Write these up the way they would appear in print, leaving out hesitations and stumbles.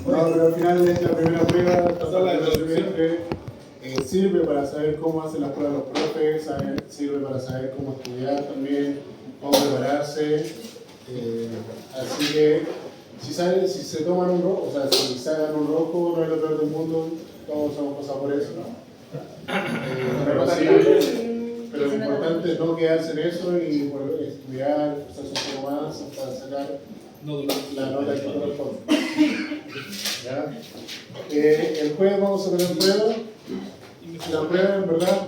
No, pero al final es la primera prueba, sirve para saber cómo hacen las pruebas los profes, sirve para saber cómo estudiar también, cómo prepararse. Así que si se toman un rojo, o sea, si sacan un rojo, no es lo peor del mundo, todos hemos pasado por eso. Pero lo importante es no quedarse en eso y volver a estudiar, esforzarse un poco más hasta sacar la nota que corresponde. ¿Ya? El jueves vamos a tener prueba. La prueba en verdad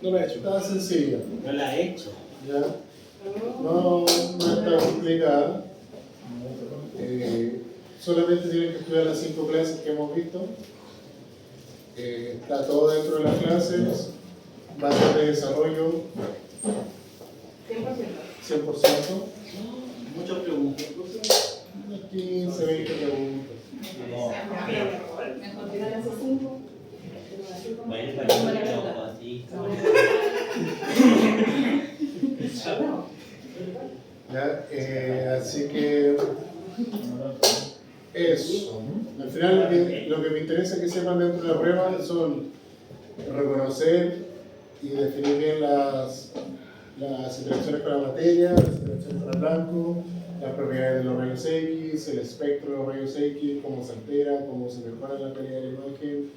no la he hecho. Está sencilla. No la he hecho. ¿Ya? No está complicada. Solamente tienen que estudiar las 5 clases que hemos visto. Está todo dentro de las clases. Va a ser de desarrollo 100%. Muchas preguntas. Unas 15, 20 preguntas. Mejor tirar las 5. ¿Ya? Así que eso. Al final lo que me interesa que sepan dentro de la prueba son reconocer y definir bien las interacciones con la materia, las interacciones con el blanco, las propiedades de los rayos X, el espectro de los rayos X, cómo se altera, cómo se mejora la calidad de la imagen,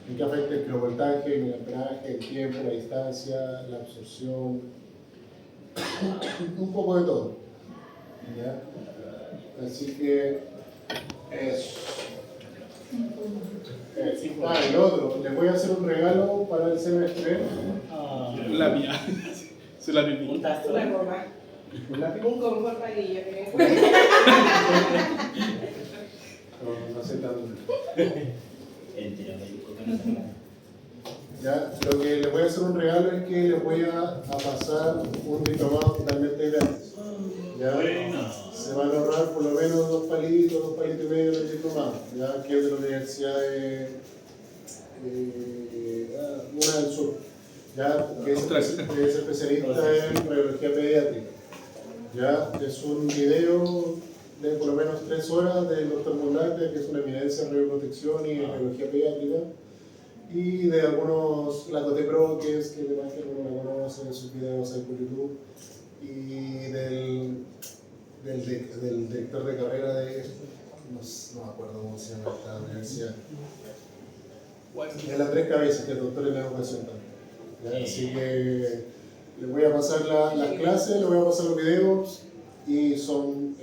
en qué afecta el kilovoltaje, el miliamperaje, el tiempo, la distancia, la absorción, un poco de todo. ¿Ya? Así que eso. El otro, les voy a hacer un regalo para el semestre. La mía. Se la pipí. Una goma. Un confort para ella. No sé tanto. Ya, lo que les voy a hacer un regalo es que les voy a pasar un diplomado totalmente gratis. Ya, se van a ahorrar por lo menos 2 palitos y medio del diplomado, ya, que es de la Universidad de una del Sur, ya, que es especialista en radiología pediátrica. Ya, es un video de por lo menos 3 horas del Dr. Molate, que es una eminencia en radioprotección y en radiología pediátrica, y de algunos Lacote Pro, que es que además que uno la conoce en sus videos ahí por YouTube, y del director de carrera de, no me acuerdo cómo se llama esta universidad, de las 3 cabezas, que es doctor en educación también. Así que les voy a pasar las clases, les voy a pasar los videos, y es un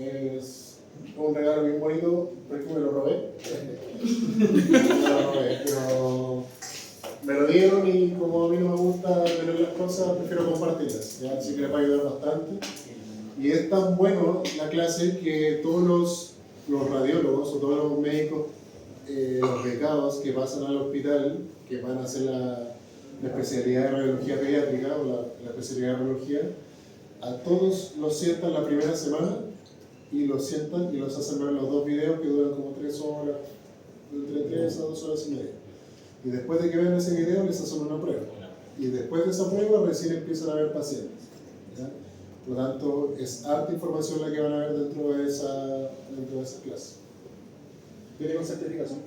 regalo bien bonito, porque me lo robé. Pero me lo dieron y como a mí no me gusta tener las cosas, prefiero compartirlas, ¿ya? Así que les va a ayudar bastante. Y es tan bueno la clase que todos los radiólogos o todos los médicos, los becados que pasan al hospital, que van a hacer la especialidad de radiología pediátrica o la especialidad de radiología, a todos los sientan la primera semana y los sientan y los hacen ver los 2 videos que duran como 3 horas, entre 3 a 2 horas y media. Y después de que vean ese video les hacen una prueba. Y después de esa prueba recién empiezan a ver pacientes. ¿Ya? Por lo tanto, es harta información la que van a ver dentro de esa clase. ¿Tiene con certificación?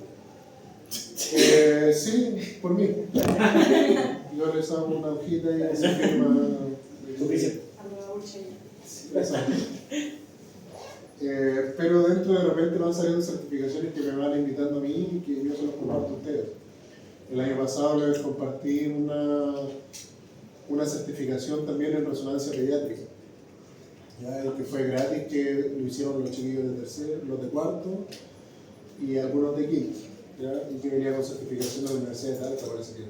Sí, por mí. Yo les hago una hojita y se firma. Suficiente. Pero dentro de repente van saliendo certificaciones que me van invitando a mí y que yo se los comparto a ustedes. El año pasado les compartí una certificación también en resonancia pediátrica, ya, que fue gratis, que lo hicieron los chiquillos de tercero, los de cuarto y algunos de quinto, ya, y que venía con certificación de la Universidad de Talca, parece que.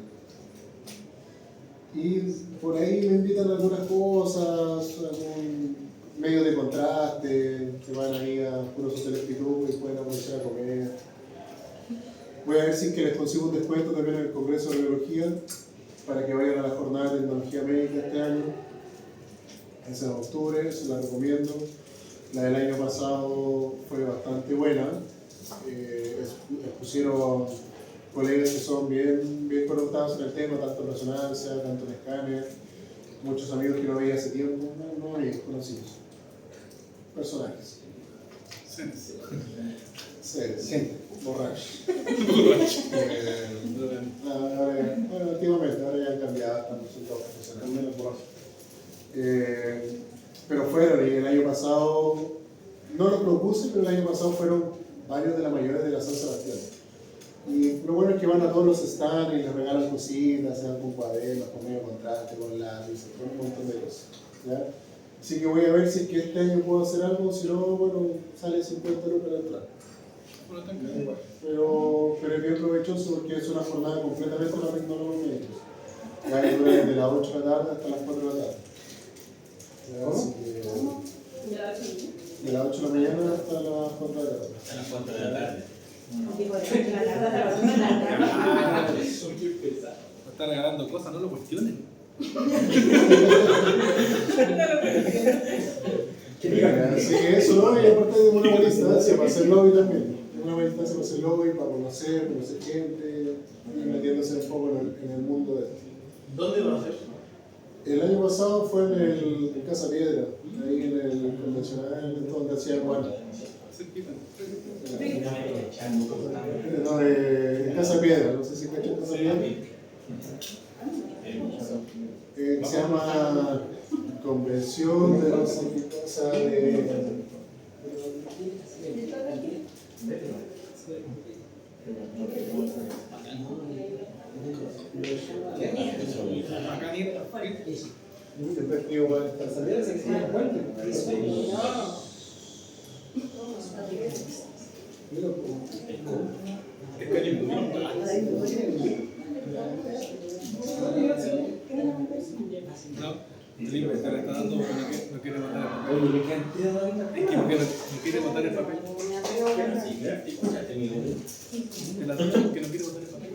Y por ahí me invitan a algunas cosas, algún medio de contraste, se van ahí a puros hoteles pitú y pueden aprovechar a comer. Voy a ver si es que les consigo un descuento también en el Congreso de Radiología para que vayan a la jornada de tecnología médica este año. Es en octubre, se la recomiendo. La del año pasado fue bastante buena. Expusieron colegas que son bien conectados en el tema, tanto en resonancia, tanto en escáner. Muchos amigos que no veía hace tiempo, no amigos conocidos. personajes. Sí. Gente, borrachos. Borracho. Bueno, antiguamente, ahora ya han cambiado, están todos profesionales borrachos. Pero fueron, y el año pasado, no lo propuse, pero el año pasado fueron varios de la mayoría de la San Sebastián. Y lo bueno es que van a todos los stands y les regalan cositas, se dan con cuadernos, con medio contraste, con lápices, con un montón de cosas. ¿Ya? Así que voy a ver si es que este año puedo hacer algo, si no, bueno, sale 50 lucas la entrada. Pero es bien provechoso porque es una jornada completamente para tecnólogos médicos. Ya que dura desde las 8 de la tarde hasta las 4 de la tarde. Ya, así que de las 8 de la mañana hasta las 4 de la tarde. A las 4 de la tarde. Me está regalando cosas, no lo cuestionen. Así que eso, ¿no? Y aparte de una buena instancia para hacer lobby también. Una buena instancia para hacer lobby, para conocer gente, y metiéndose un poco en el mundo de esto. ¿Dónde va a ser? El año pasado fue en Casa Piedra, ahí en el convencional, donde hacía Juan. No, en Casa Piedra, no sé si cachan Casa Piedra. Se llama Convención de no sé qué cosa de. Después que igual está saliendo, se queda fuerte. No, Felipe, se le está dando porque no quiere mandar el papel. Es que no quiere mandar el papel. Escúchate mi voz. Te la doy porque no quiere mandar el papel.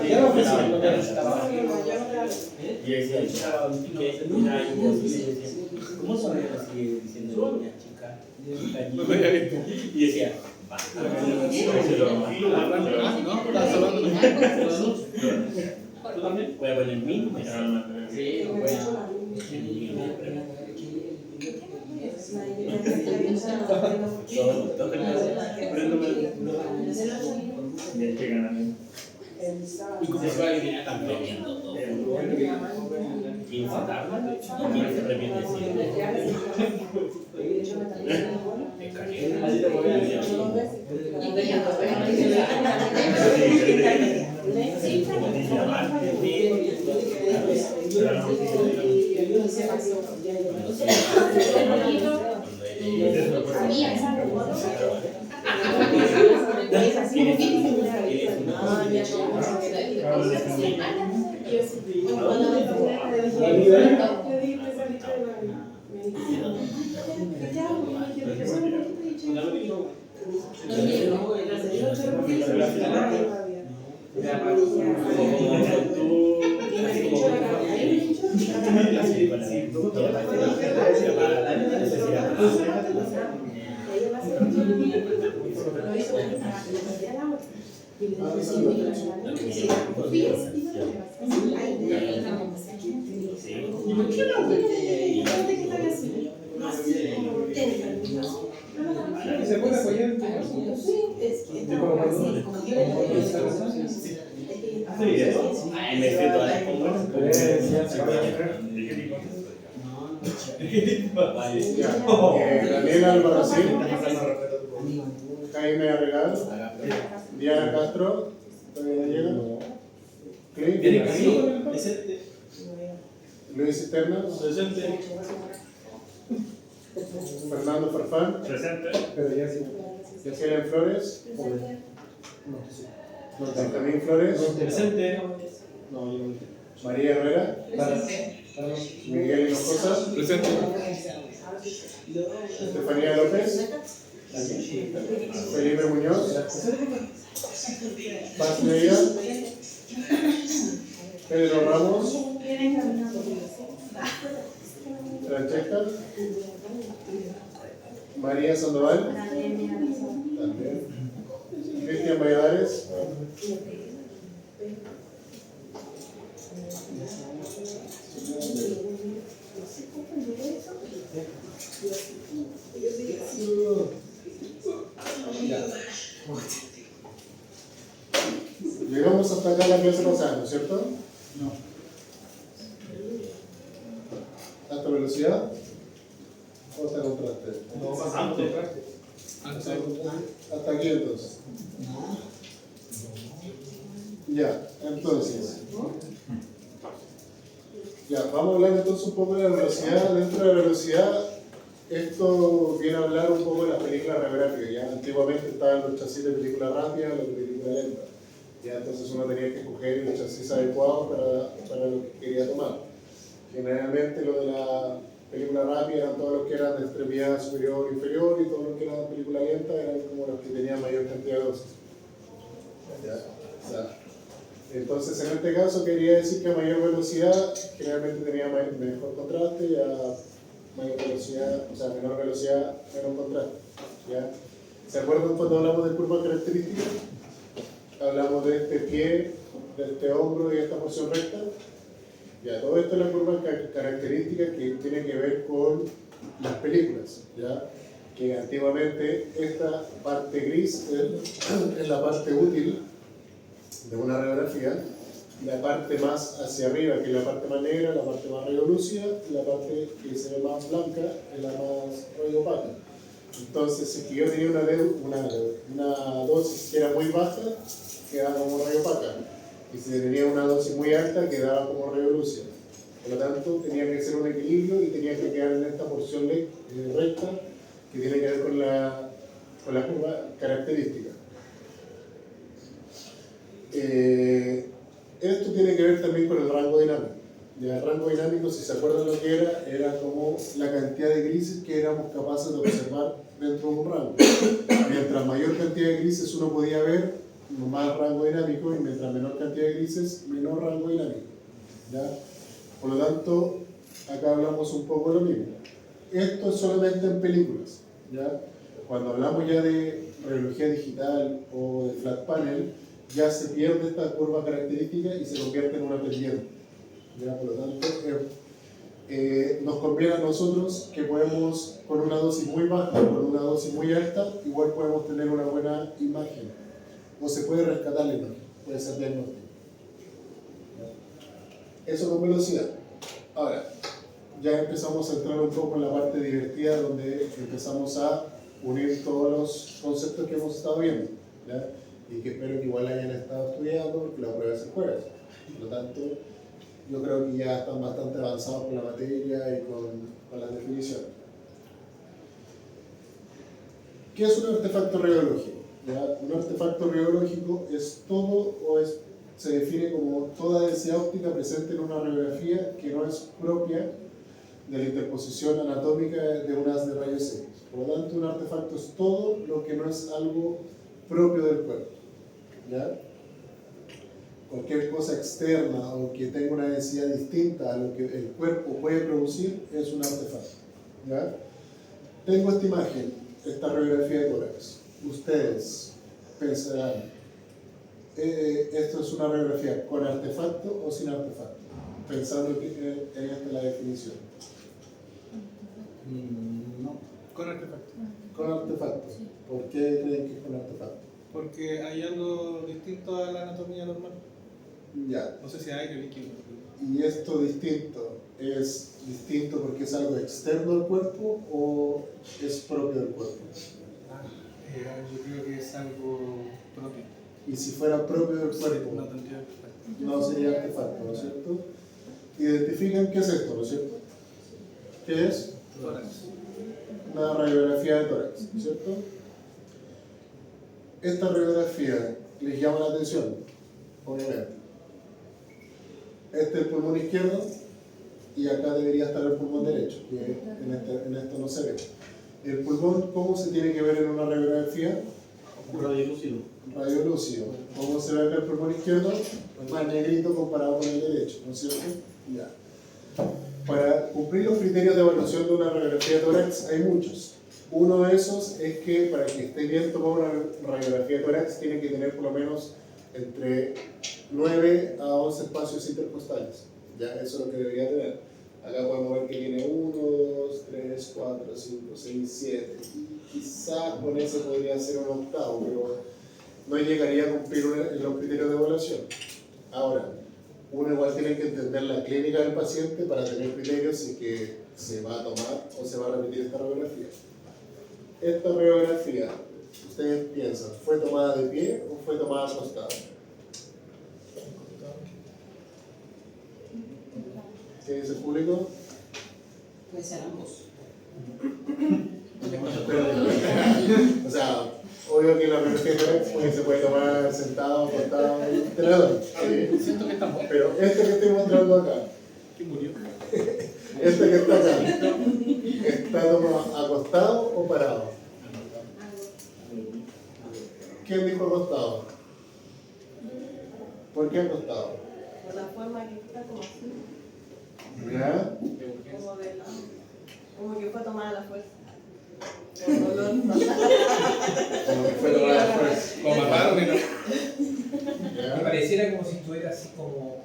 Ya lo ofrecí, lo que necesitaba. Y decía, era imposible. ¿Cómo son así diciendo niña, chica? No me había visto. Y decía, No, estás hablando. voy a poner mi número. Sí, voy a. Están bebiendo todo. 15 tarde y 15 repite ¿Se puede apoyar en tu me siento a las Daniela Albarracín, Jaime Arregal, Diana Castro, todavía llega. Luis Cisterna, Fernando Farfán, Helen Flores, Benjamín Flores, María Herrera, Miguel Hinojosa, Presente. Estefanía López, Felipe Muñoz, Paz Medina, Pedro Ramos, Francesca, María Sandoval, también, Cristian Valladares, la clase pasada, ¿no es cierto? No. ¿Alta velocidad? ¿O hasta contraste? No pasa Antes. Hasta aquí entonces. Ya, entonces. Ya, vamos a hablar entonces un poco de la velocidad. Dentro de la velocidad, esto viene a hablar un poco de las películas biográficas. Ya antiguamente estaban los chasis de película rápida, los de película lenta. Ya entonces uno tenía que escoger el chasis adecuado para lo que quería tomar. Generalmente lo de la película rápida eran todos los que eran de extremidad superior e inferior, y todos los que eran de película lenta eran como los que tenían mayor cantidad de dosis. ¿Ya? O sea, entonces en este caso quería decir que a mayor velocidad generalmente tenía mejor contraste, y a mayor velocidad, o sea, menor velocidad, menos contraste. ¿Ya? ¿Se acuerdan cuando hablamos de curvas características? Hablamos de este pie, de este hombro y esta porción recta. Ya, todo esto es la curva característica que tiene que ver con las películas, ¿ya? Que antiguamente esta parte gris es la parte útil de una radiografía, la parte más hacia arriba, que es la parte más negra, la parte más radiolúcida, y la parte que se ve más blanca es la más radiopaca. Entonces, si yo tenía una dosis que era muy baja, quedaba como radiopaca. Y si tenía una dosis muy alta, quedaba como radiolúcida. Por lo tanto, tenía que ser un equilibrio y tenía que quedar en esta porción recta que tiene que ver con la curva característica. Esto tiene que ver también con el rango dinámico. Ya, el rango dinámico, si se acuerdan lo que era como la cantidad de grises que éramos capaces de observar dentro de un rango. Mientras mayor cantidad de grises uno podía ver, más rango dinámico, y mientras menor cantidad de grises, menor rango dinámico. ¿Ya? Por lo tanto, acá hablamos un poco de lo mismo. Esto es solamente en películas. ¿Ya? Cuando hablamos ya de radiología digital o de flat panel, ya se pierde esta curva característica y se convierte en una pendiente. ¿Ya? Por lo tanto, nos conviene a nosotros que podemos, con una dosis muy baja, con una dosis muy alta, igual podemos tener una buena imagen. O se puede rescatar la imagen, puede ser diagnóstico. Eso con velocidad. Ahora, ya empezamos a entrar un poco en la parte divertida, donde empezamos a unir todos los conceptos que hemos estado viendo, ¿ya? Y que espero que igual hayan estado estudiando, porque la prueba es el jueves. Por lo tanto, yo creo que ya están bastante avanzados con la materia y con las definiciones. ¿Qué es un artefacto radiológico? ¿Ya? Un artefacto radiológico es todo, se define como toda densidad óptica presente en una radiografía que no es propia de la interposición anatómica de un haz de rayos X. Por lo tanto, un artefacto es todo lo que no es algo propio del cuerpo. ¿Ya? Cualquier cosa externa o que tenga una densidad distinta a lo que el cuerpo puede producir es un artefacto. ¿Ya? Tengo esta imagen, esta radiografía de tórax. Ustedes pensarán, ¿esto es una radiografía con artefacto o sin artefacto? Pensando que en esta es la definición. No. Con artefacto. Con artefacto. ¿Por qué creen que es con artefacto? Porque hay algo distinto a la anatomía normal. Ya. No sé si hay aire líquido. ¿Y esto distinto es distinto porque es algo externo al cuerpo o es propio del cuerpo? Yo creo que es algo propio. Y si fuera propio del No cuerpo, tendría artefacto. no sería artefacto, ¿no es cierto? Identifican qué es esto, ¿no es cierto? ¿Qué es? Tórax. Una radiografía de tórax, ¿no es cierto? Esta radiografía les llama la atención, obviamente. Este es el pulmón izquierdo y acá debería estar el pulmón derecho, que en esto no se ve. El pulmón, ¿cómo se tiene que ver en una radiografía? Radiolúcido. Radiolúcido. ¿Cómo se ve acá el pulmón izquierdo? Más negrito comparado con el derecho, ¿no es cierto? Ya. Para cumplir los criterios de evaluación de una radiografía de tórax hay muchos. Uno de esos es que para que esté bien tomada una radiografía de tórax tiene que tener por lo menos entre 9 a 11 espacios intercostales. Ya, eso es lo que debería tener. Acá podemos ver que tiene 1, 2, 3, 4, 5, 6, 7. Y quizás con ese podría ser un octavo, pero no llegaría a cumplir los criterios de evaluación. Ahora, uno igual tiene que entender la clínica del paciente para tener criterios si es que se va a tomar o se va a repetir esta radiografía. Esta radiografía, ustedes piensan, ¿fue tomada de pie o fue tomada acostada? ¿Qué dice el público? Puede ser ambos. O sea, obvio que la radiografía se puede tomar sentado, acostado, tenedor. Sí. Siento que está muerto. Pero este que estoy mostrando acá, ¿Quién murió? este que está acá, ¿está tomado acostado o parado? ¿Quién dijo acostado? ¿Por qué acostado? Por la forma que está como así, ¿Ya? como que fue tomada la fuerza. Por dolor. Como que fue tomada la fuerza. Lo mataron y no. ¿Ya? Me pareciera como si estuviera así como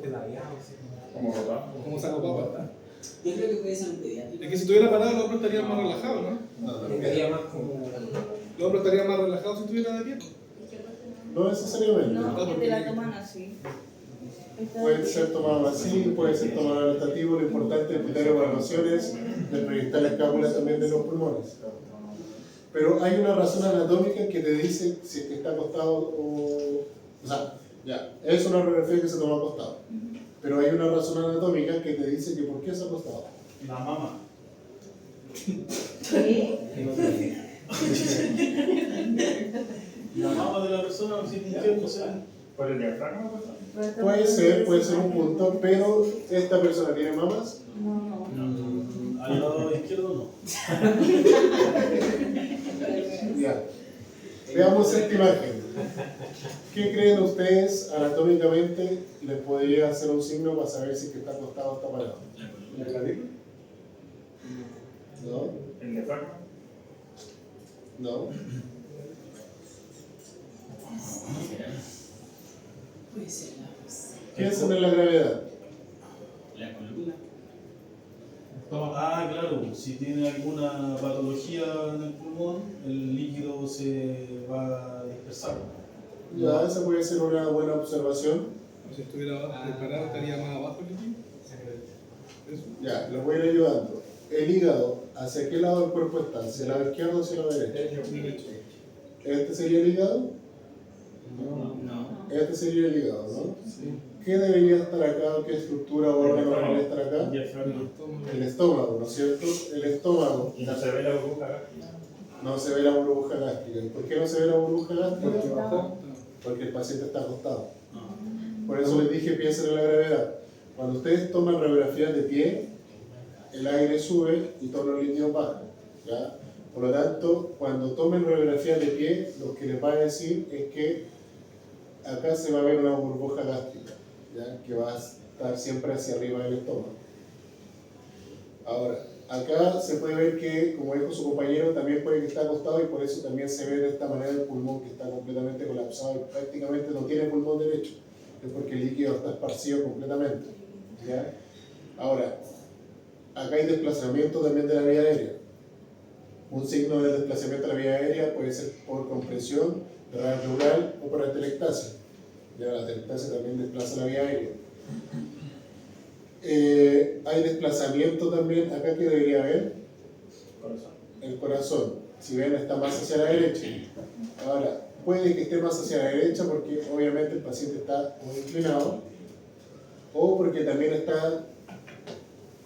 pedaleado, así como. Como saco papa. Yo creo que puede ser un pediátrico. Es que si estuviera parado, el hombre estaría más relajado, ¿no? No, Estaría más como. El hombre estaría más relajado si estuviera de pie. no necesariamente. No, porque te la toman así. Puede ser tomado así, puede ser tomado adaptativo. Lo importante es tener evaluaciones de proyectar la escápula también de los pulmones. Pero hay una razón anatómica que te dice si es que está acostado o sea, ya, es una radiografía que se toma acostado. Pero hay una razón anatómica que te dice que por qué es acostado. La mama. ¿Qué? La mama de la persona sin infierno, o sea. ¿Por el diafragma? Puede ser un punto, pero ¿esta persona tiene mamas? No. Al lado izquierdo no. Ya. Veamos esta imagen. ¿Qué creen ustedes anatómicamente les podría hacer un signo para saber si es que está acostado o está parado? ¿La clavícula? ¿No? ¿El diafragma? ¿No? Puede ser ambos. Piensen en la gravedad. La columna. Ah, claro, si tiene alguna patología en el pulmón, el líquido se va a dispersar. Ya, esa puede ser una buena observación. Si estuviera parado, estaría más abajo el líquido. Eso. Ya, los voy a ir ayudando. El hígado, ¿hacia qué lado del cuerpo está? ¿Hacia el lado izquierdo o hacia el lado derecho? Derecho. ¿Este sería el hígado? No. Este sería el hígado, ¿no? Sí. ¿Qué debería estar acá? ¿Qué estructura o órgano debería estar acá? Diafragma. El estómago, ¿no es cierto? El estómago. Y no se ve la burbuja gástrica. No se ve la burbuja gástrica. ¿Y por qué no se ve la burbuja gástrica? Abajo. Porque el paciente está acostado. Ah. Por eso les dije, piensen en la gravedad. Cuando ustedes toman radiografías de pie, el aire sube y todos los líquidos bajan. ¿Ya? Por lo tanto, cuando tomen radiografías de pie, lo que les va a decir es que acá se va a ver una burbuja gástrica, ¿ya? Que va a estar siempre hacia arriba del estómago. Ahora, acá se puede ver que, como dijo su compañero, también puede que esté acostado y por eso también se ve de esta manera el pulmón que está completamente colapsado y prácticamente no tiene pulmón derecho. Es porque el líquido está esparcido completamente. ¿Ya? Ahora, acá hay desplazamiento también de la vía aérea. Un signo del desplazamiento de la vía aérea puede ser por compresión de radio pleural o por atelectasia. Ya la atelectasia también desplaza la vía aérea. Hay desplazamiento también, acá que debería haber Corazón. el corazón. Si ven, está más hacia la derecha. Ahora, puede que esté más hacia la derecha porque obviamente el paciente está muy inclinado o porque también está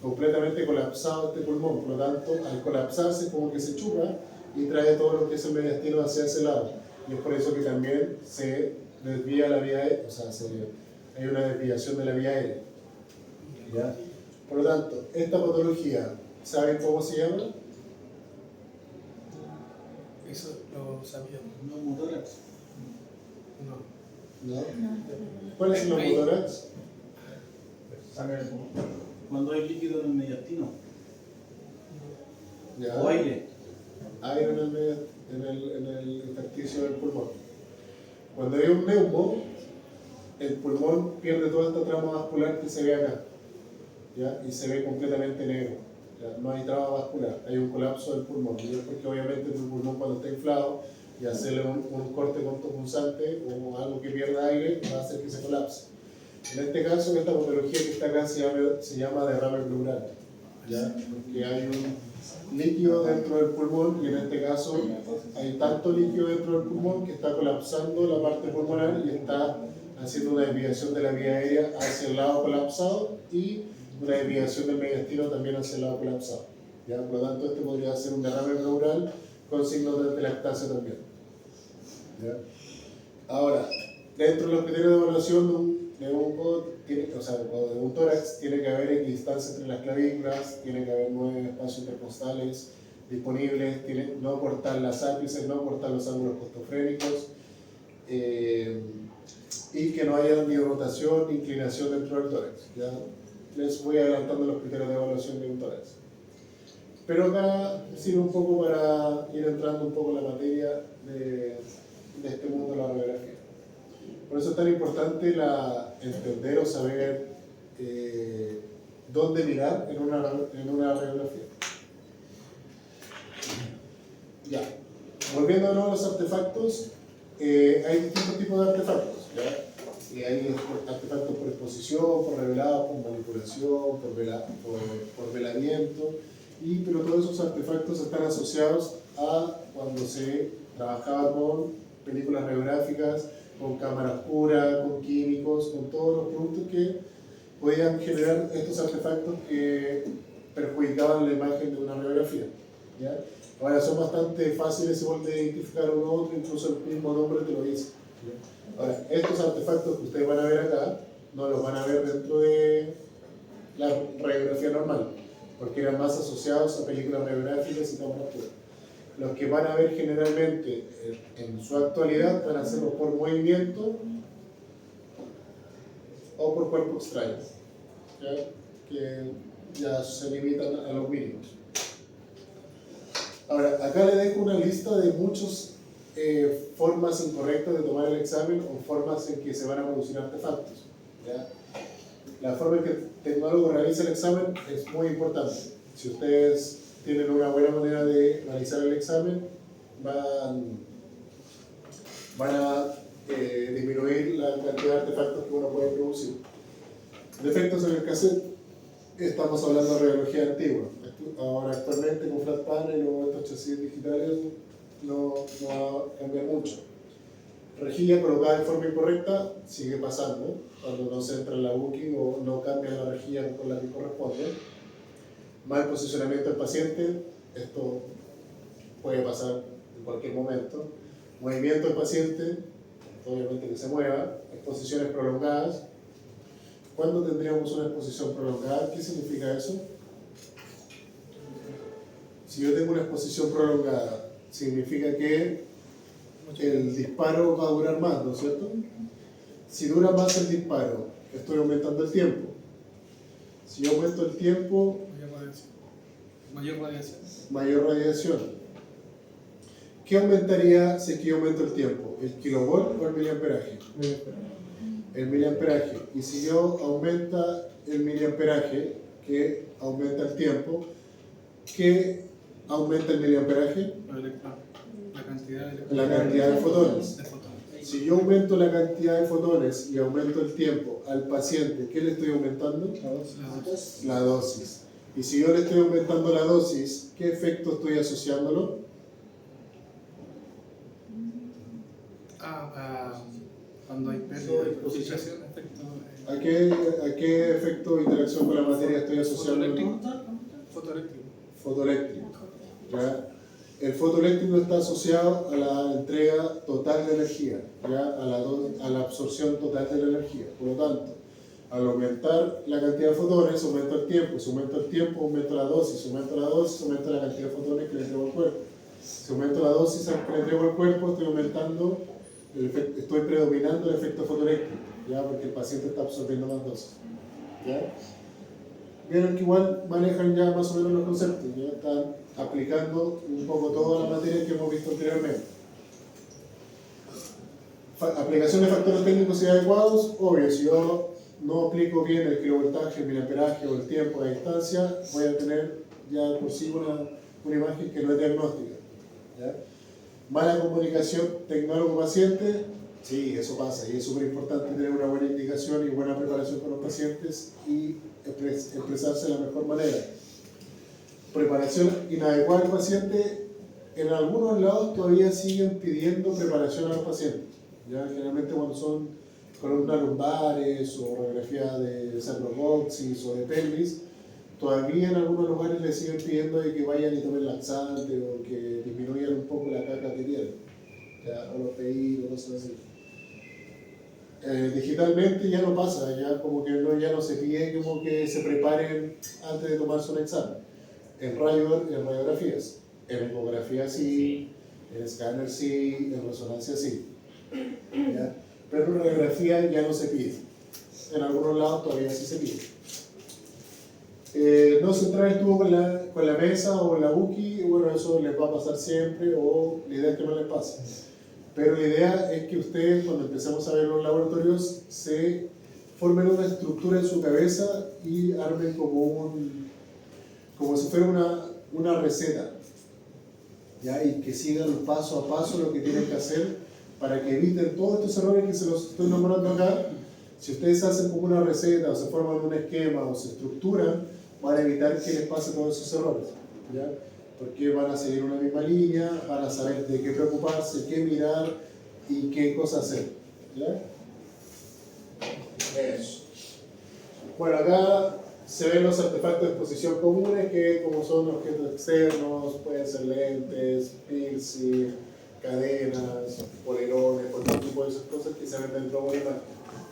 completamente colapsado este pulmón. Por lo tanto, al colapsarse como que se chupa y trae todo lo que es el mediastino hacia ese lado. Y es por eso que también se desvía la vía aérea, o sea, hay una desviación de la vía aérea. ¿Ya? Por lo tanto, esta patología, ¿saben cómo se llama? Eso lo sabía. Neumotórax. No. ¿No? ¿Cuál es el neumotórax? Sangre del pulmón. Cuando hay líquido en el mediastino. ¿Ya? O aire. Aire en el intersticio del pulmón. Cuando hay un neumo, el pulmón pierde toda esta trama vascular que se ve acá, ¿ya? Y se ve completamente negro. ¿Ya? No hay trama vascular, hay un colapso del pulmón. Y es porque obviamente el pulmón cuando está inflado y hacerle un corte punzante o algo que pierda aire va a hacer que se colapse. En este caso, esta patología que está acá se llama derrame pleural, ¿ya? Porque hay un líquido dentro del pulmón y en este caso hay tanto líquido dentro del pulmón que está colapsando la parte pulmonar y está haciendo una desviación de la vía aérea hacia el lado colapsado y una desviación del mediastino también hacia el lado colapsado, ¿ya? Por lo tanto, este podría ser un derrame pleural con signos de lactancia también, ¿ya? Ahora, dentro de los criterios de evaluación de un tórax, tiene que haber equidistancia entre las clavículas, tiene que haber 9 espacios intercostales disponibles, no cortar las ápices, no cortar los ángulos costofrénicos, y que no haya ni rotación ni inclinación dentro del tórax. ¿Ya? Les voy adelantando los criterios de evaluación de un tórax. Pero acá sirve un poco para ir entrando un poco en la materia de este mundo de la radiografía. Por eso es tan importante entender o saber dónde mirar en una radiografía. Ya, volviendo de nuevo a los artefactos, hay distintos tipos de artefactos. ¿Ya? Y hay artefactos por exposición, por revelado, por manipulación, por velamiento, pero todos esos artefactos están asociados a cuando se trabajaba con películas radiográficas, con cámara oscura, con químicos, con todos los productos que podían generar estos artefactos que perjudicaban la imagen de una radiografía. ¿Ya? Ahora son bastante fáciles igual de identificar uno u otro, incluso el mismo nombre te lo dice. ¿Ya? Ahora, estos artefactos que ustedes van a ver acá, no los van a ver dentro de la radiografía normal, porque eran más asociados a películas radiográficas y cámara oscura. Los que van a ver generalmente en su actualidad van a ser por movimiento o por cuerpo extraño, ¿ya? Que ya se limitan a los mínimos. Ahora, acá le dejo una lista de muchas formas incorrectas de tomar el examen o formas en que se van a producir artefactos, ¿ya? La forma en que el tecnólogo realiza el examen es muy importante. Si ustedes tienen una buena manera de realizar el examen, van a disminuir la cantidad de artefactos que uno puede producir. Defectos en el cassette, estamos hablando de radiología antigua. Ahora actualmente con flat panel o estos chasis digitales no va a cambiar mucho. Rejilla colocada de forma incorrecta sigue pasando cuando no se entra en la booking o no cambia la rejilla con la que corresponde. Mal posicionamiento del paciente, esto puede pasar en cualquier momento. Movimiento del paciente, obviamente que se mueva. Exposiciones prolongadas. ¿Cuándo tendríamos una exposición prolongada? ¿Qué significa eso? Si yo tengo una exposición prolongada, significa que el disparo va a durar más, ¿no es cierto? Si dura más el disparo, estoy aumentando el tiempo. Si yo aumento el tiempo, mayor radiación. ¿Qué aumentaría si es que yo aumento el tiempo? ¿El kilovolt o el miliamperaje? El miliamperaje. Y si yo aumenta el miliamperaje, que aumenta el tiempo, ¿qué aumenta el miliamperaje? La cantidad de fotones. Si yo aumento la cantidad de fotones y aumento el tiempo al paciente, ¿qué le estoy aumentando? La dosis. Y si yo le estoy aumentando la dosis, ¿qué efecto estoy asociándolo? Cuando hay pérdida de concentración, efecto. ¿A qué efecto de interacción con la materia estoy asociando? Fotoeléctrico. Fotoeléctrico. ¿Ya? El fotoeléctrico está asociado a la entrega total de energía, ¿ya? A la absorción total de la energía. Por lo tanto, al aumentar la cantidad de fotones, aumenta el tiempo. Si aumenta el tiempo, aumenta la dosis. Si aumenta la dosis, aumenta la cantidad de fotones que le entrego al cuerpo. Si aumento la dosis que le entrego al cuerpo, estoy predominando el efecto fotoeléctrico, ¿ya? Porque el paciente está absorbiendo más dosis. ¿Ya? Vieron que igual manejan ya más o menos los conceptos, ya están aplicando un poco toda la materia que hemos visto anteriormente. Aplicación de factores técnicos y adecuados, obvio, si yo no aplico bien el kilovoltaje, el miliamperaje o el tiempo de distancia, voy a tener ya por sí una imagen que no es diagnóstica. ¿Ya? Mala comunicación tecnólogo-paciente, Sí, eso pasa y es súper importante tener una buena indicación y buena preparación con los pacientes y expresarse de la mejor manera. Preparación inadecuada al paciente, en algunos lados todavía siguen pidiendo preparación a los pacientes. ¿Ya? Generalmente cuando son columnas lumbares o radiografía de sacrocoxis o de pelvis, todavía en algunos lugares les siguen pidiendo de que vayan y tomen laxante o que disminuyan un poco la carga que tienen, ¿ya? O los PI o cosas así. Digitalmente ya no pasa, ya como que ya no se pide como que se preparen antes de tomarse un examen. En radiografías, en ecografía sí, en escáner sí, en resonancia sí. ¿Ya? Pero en radiografía ya no se pide. En algunos lados todavía sí se pide. No centrar el tubo con la mesa o la buki, bueno, eso les va a pasar siempre, o la idea es que no les pase. Pero la idea es que ustedes, cuando empecemos a ver los laboratorios, se formen una estructura en su cabeza y armen como si fuera una receta, ¿ya? Y que sigan paso a paso lo que tienen que hacer para que eviten todos estos errores que se los estoy nombrando acá. Si ustedes hacen como una receta o se forman un esquema o se estructuran, van a evitar que les pase todos esos errores, ¿ya? Porque van a seguir una misma línea, van a saber de qué preocuparse, qué mirar y qué cosas hacer, ¿ya? Eso. Bueno, acá se ven los artefactos de exposición comunes, que como son objetos externos, pueden ser lentes, piercing, cadenas, polerones, cualquier tipo de esas cosas que se ven dentro de una imagen,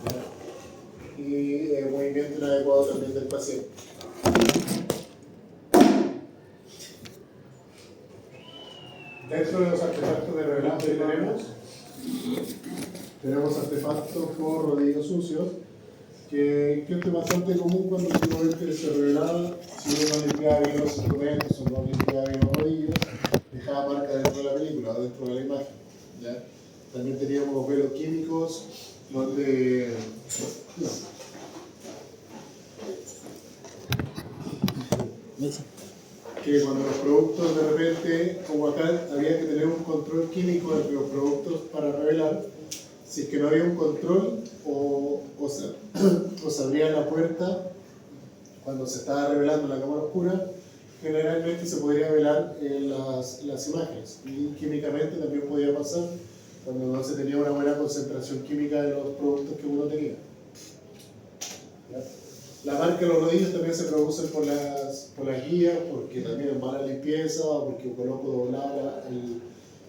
¿ya? Y movimiento inadecuado también del paciente. Dentro de los artefactos de revelado que tenemos artefactos por rodillos sucios, que es bastante común cuando últimamente se revelaba, si uno no limpiaba bien los instrumentos o no limpiaba bien los rodillos, dejaba marca dentro de la película o dentro de la imagen, ¿ya? También teníamos velos químicos donde que cuando los productos de repente, como acá había que tener un control químico de los productos para revelar, si es que no había un control o se abría la puerta cuando se estaba revelando la cámara oscura, generalmente se podría velar las imágenes y químicamente también podía pasar cuando no se tenía una buena concentración química de los productos que uno tenía. ¿Ya? La marca de los rodillos también se produce por las guías, porque también es mala limpieza o porque coloco doblada.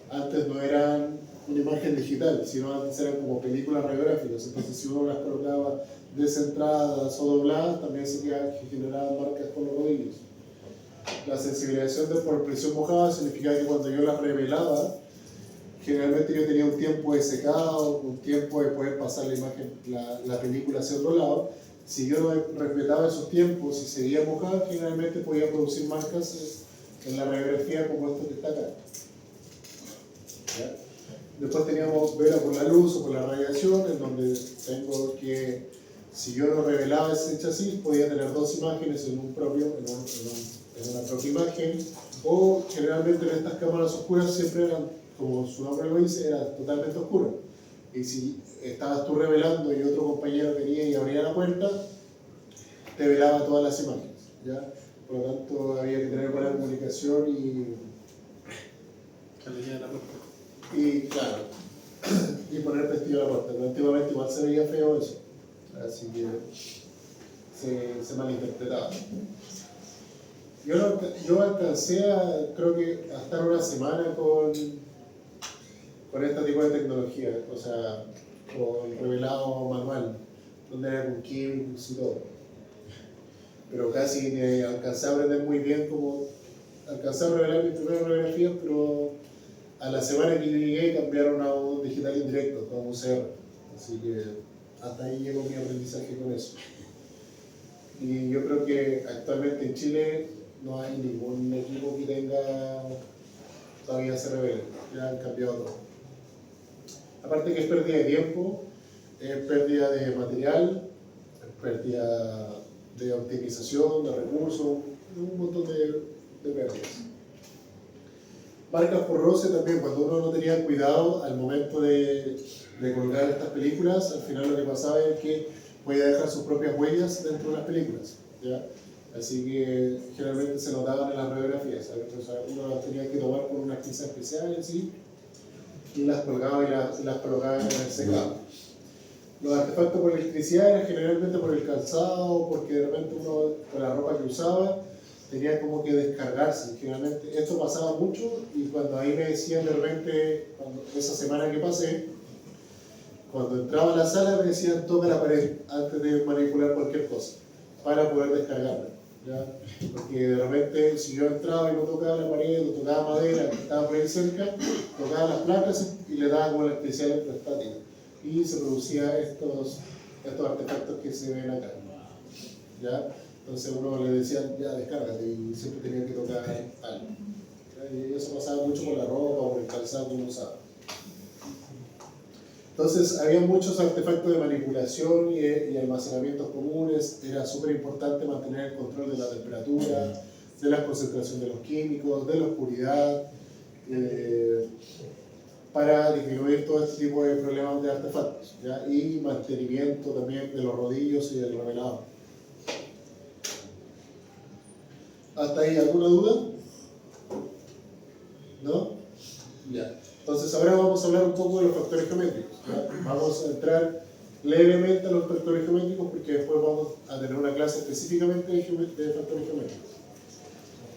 Antes no eran una imagen digital, sino antes eran como películas radiográficas. Entonces, si uno las colocaba descentradas o dobladas, también se generaban marcas por los rodillos. La sensibilización por presión mojada significaba que cuando yo las revelaba, generalmente yo tenía un tiempo de secado, un tiempo de poder pasar la imagen, la película hacia otro lado. Si yo no respetaba esos tiempos y seguía mojada, generalmente podía producir marcas en la radiografía como esto que está acá. ¿Ya? Después teníamos vela por la luz o por la radiación, en donde tengo que, si yo no revelaba ese chasis, podía tener dos imágenes en una propia imagen, o generalmente en estas cámaras oscuras siempre eran, como su nombre lo dice, era totalmente oscuro. Y si estabas tú revelando y otro compañero venía y abría la puerta, te velaba todas las imágenes, ¿ya? Por lo tanto, había que tener buena comunicación y claro, y poner testigo a la puerta. Pero antiguamente igual se veía feo eso, así que se malinterpretaba. Yo alcancé creo que a estar una semana con este tipo de tecnología, o sea, con revelado manual, donde era con químicos y todo. Pero casi me alcancé a aprender muy bien cómo alcancé a revelar mis primeras radiografías, pero a la semana que llegué cambiaron a un digital indirecto, a un CR. Así que hasta ahí llegó mi aprendizaje con eso. Y yo creo que actualmente en Chile no hay ningún equipo que tenga todavía se revele, ya han cambiado todo. Aparte que es pérdida de tiempo, es pérdida de material, es pérdida de optimización, de recursos, un montón de pérdidas. Marcas por roce también, cuando uno no tenía cuidado al momento de de colgar estas películas, al final lo que pasaba es que podía dejar sus propias huellas dentro de las películas, ¿ya? Así que generalmente se notaban en las radiografías, ¿sabes? O sea, uno las tenía que tomar con unas pinzas especiales ¿sí? Y las colgaba y las colocaba en el secado. Los artefactos por electricidad eran generalmente por el calzado, porque de repente uno con la ropa que usaba tenía como que descargarse. Generalmente esto pasaba mucho y cuando ahí me decían de repente, esa semana que pasé, cuando entraba a la sala me decían toca la pared antes de manipular cualquier cosa para poder descargarla, ¿ya? Porque de repente si yo entraba y no tocaba la pared o tocaba madera que estaba por ahí cerca, tocaba las placas y le daba como electricidad electrostática y se producía estos artefactos que se ven acá, ¿ya? Entonces uno le decía ya descárgate y siempre tenía que tocar algo, ¿ya? Y eso pasaba mucho con la ropa o con el calzado que uno usaba. Entonces, había muchos artefactos de manipulación y almacenamientos comunes. Era súper importante mantener el control de la temperatura, de la concentración de los químicos, de la oscuridad, para disminuir todo este tipo de problemas de artefactos, ¿ya? Y mantenimiento también de los rodillos y del revelador. ¿Hasta ahí alguna duda? ¿No? Ya. Entonces ahora vamos a hablar un poco de los factores geométricos, ¿ya? Vamos a entrar levemente a los factores geométricos porque después vamos a tener una clase específicamente de factores geométricos.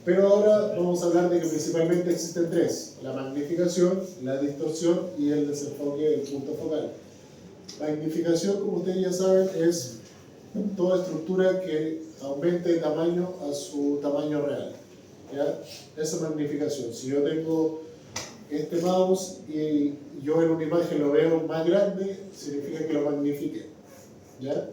Pero ahora vamos a hablar de que principalmente existen tres: la magnificación, la distorsión y el desenfoque del punto focal. Magnificación, como ustedes ya saben, es toda estructura que aumente de tamaño a su tamaño real, ¿ya? Esa es magnificación. Si yo tengo este mouse y yo en una imagen lo veo más grande, significa que lo magnifique, ¿ya?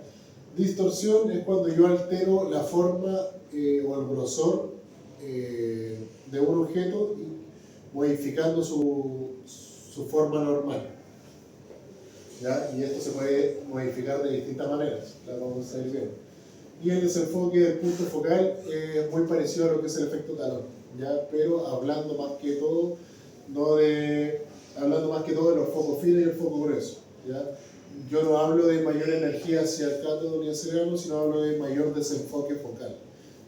Distorsión es cuando yo altero la forma o el grosor de un objeto modificando su forma normal, ¿ya? Y esto se puede modificar de distintas maneras, la vamos a ir viendo. Y el desenfoque del punto focal es muy parecido a lo que es el efecto talón, ¿ya? Pero hablando más que todo de los focos finos y el foco grueso, ¿ya? Yo no hablo de mayor energía hacia el cátodo ni hacia el ánodo, sino hablo de mayor desenfoque focal,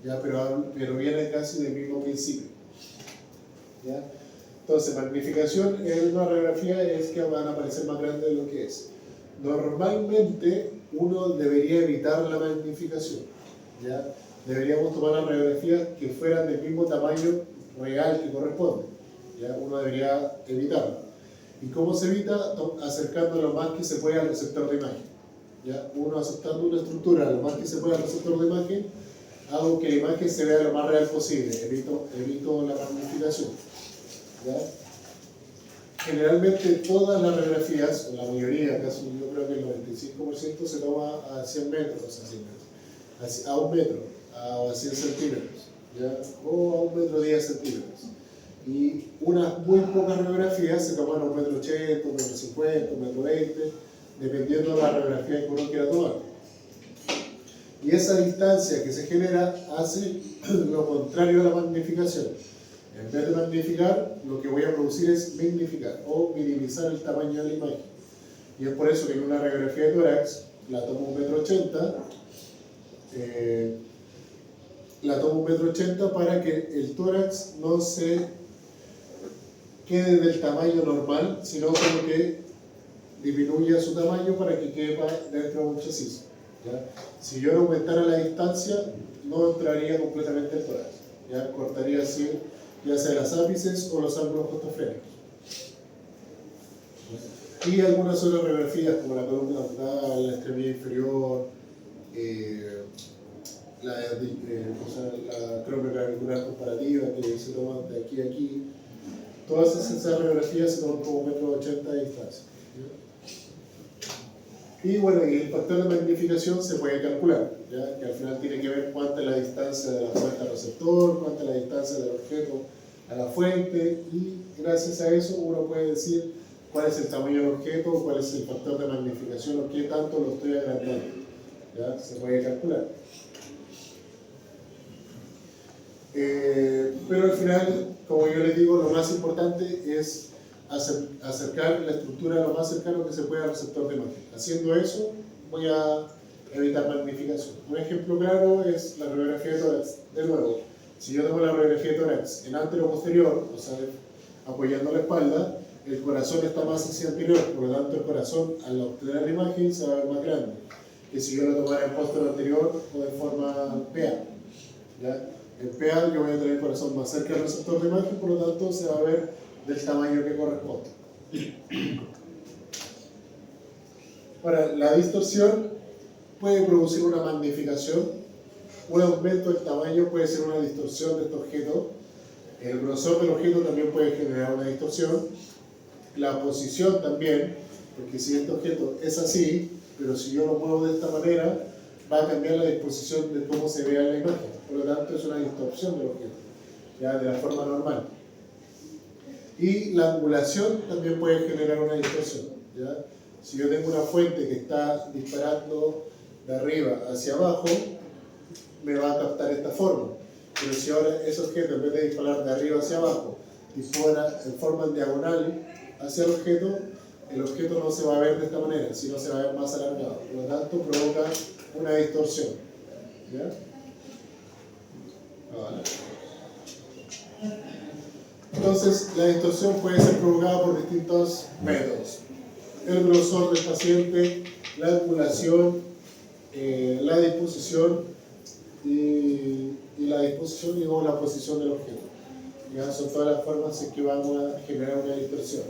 ¿ya? Pero viene casi del mismo principio, ¿ya? Entonces, magnificación en una radiografía es que van a parecer más grandes de lo que es. Normalmente uno debería evitar la magnificación, ¿ya? Deberíamos tomar las radiografías que fueran del mismo tamaño real que corresponde, ¿ya? Uno debería evitarlo. ¿Y cómo se evita? Acercando lo más que se puede al receptor de imagen, ¿ya? Uno aceptando una estructura lo más que se puede al receptor de imagen, hago que la imagen se vea lo más real posible, evito la magnificación, ¿ya? Generalmente todas las radiografías, o la mayoría, casi yo creo que el 95% se toma a 100 metros, a 1 metro, a 100 centímetros, ¿ya? O a 1 metro 10 centímetros. Y unas muy pocas radiografías se toman a 1 metro 80, 1 metro 50, 1 metro 20, dependiendo de la radiografía que uno quiera tomar. Y esa distancia que se genera hace lo contrario a la magnificación. En vez de magnificar, lo que voy a producir es magnificar o minimizar el tamaño de la imagen. Y es por eso que en una radiografía de tórax la tomo 1 metro 80, para que el tórax no se quede del tamaño normal, sino como que disminuya su tamaño para que quepa dentro de un chasis, ¿ya? Si yo no aumentara la distancia, no entraría completamente el tórax, ¿ya? Cortaría así, ya sea las ápices o los ángulos costofrénicos. Y algunas otras radiografías como la columna vertebral, la extremidad inferior, la cromioclavicular comparativa que se toma de aquí a aquí. Todas esas radiografías se toman como 1,80 m de distancia, ¿ya? Y bueno, y el factor de magnificación se puede calcular, ¿ya? Que al final tiene que ver cuánta es la distancia de la fuente al receptor, cuánta es la distancia del objeto a la fuente, y gracias a eso uno puede decir cuál es el tamaño del objeto, cuál es el factor de magnificación o qué tanto lo estoy agrandando, ¿ya? Se puede calcular. Pero al final, como yo les digo, lo más importante es acercar la estructura lo más cercano que se pueda al receptor de imagen. Haciendo eso, voy a evitar magnificación. Un ejemplo claro es la radiografía de tórax. De nuevo, si yo tengo la radiografía de tórax en antero-posterior, o sea, apoyando la espalda, el corazón está más hacia anterior, por lo tanto el corazón al obtener la imagen se va a ver más grande que si yo lo tomara en posterior o de forma PA. ¿Ya? En PA yo voy a tener el corazón más cerca del receptor de imagen, por lo tanto se va a ver del tamaño que corresponde. Ahora, la distorsión puede producir una magnificación, un aumento del tamaño puede ser una distorsión de este objeto, el grosor del objeto también puede generar una distorsión, la posición también, porque si este objeto es así, pero si yo lo muevo de esta manera, va a cambiar la disposición de cómo se vea en la imagen, por lo tanto es una distorsión del objeto, ya de la forma normal. Y la angulación también puede generar una distorsión, ¿ya? Si yo tengo una fuente que está disparando de arriba hacia abajo, me va a captar esta forma. Pero si ahora ese objeto, en vez de disparar de arriba hacia abajo, dispara en forma diagonal hacia el objeto no se va a ver de esta manera, sino se va a ver más alargado. Por lo tanto, provoca una distorsión. ¿Ya? Vale. Entonces, la distorsión puede ser provocada por distintos métodos. El grosor del paciente, la angulación, la disposición y la disposición y luego la posición del objeto. ¿Ya? Son todas las formas en que vamos a generar una distorsión.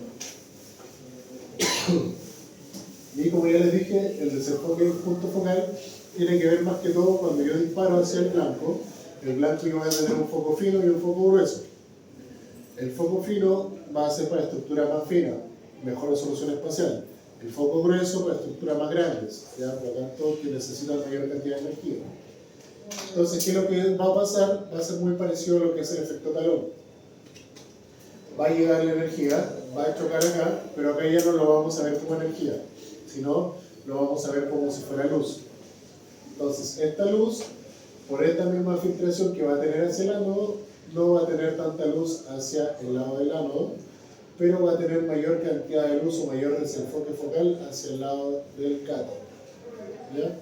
Y como ya les dije, el desenfoque del punto focal tiene que ver más que todo cuando yo disparo hacia el blanco yo voy a tener un foco fino y un foco grueso. El foco fino va a ser para estructuras más finas, mejor resolución espacial. El foco grueso para estructuras más grandes, ¿ya? Por lo tanto, que necesitan mayor cantidad de energía. Entonces, ¿qué es lo que va a pasar? Va a ser muy parecido a lo que es el efecto talón. Va a llegar la energía, va a chocar acá, pero acá ya no lo vamos a ver como energía, sino lo vamos a ver como si fuera luz. Entonces, esta luz, por esta misma filtración que va a tener hacia el ánodo, no va a tener tanta luz hacia el lado del ánodo, pero va a tener mayor cantidad de luz o mayor desenfoque focal hacia el lado del cátodo. ¿Ya?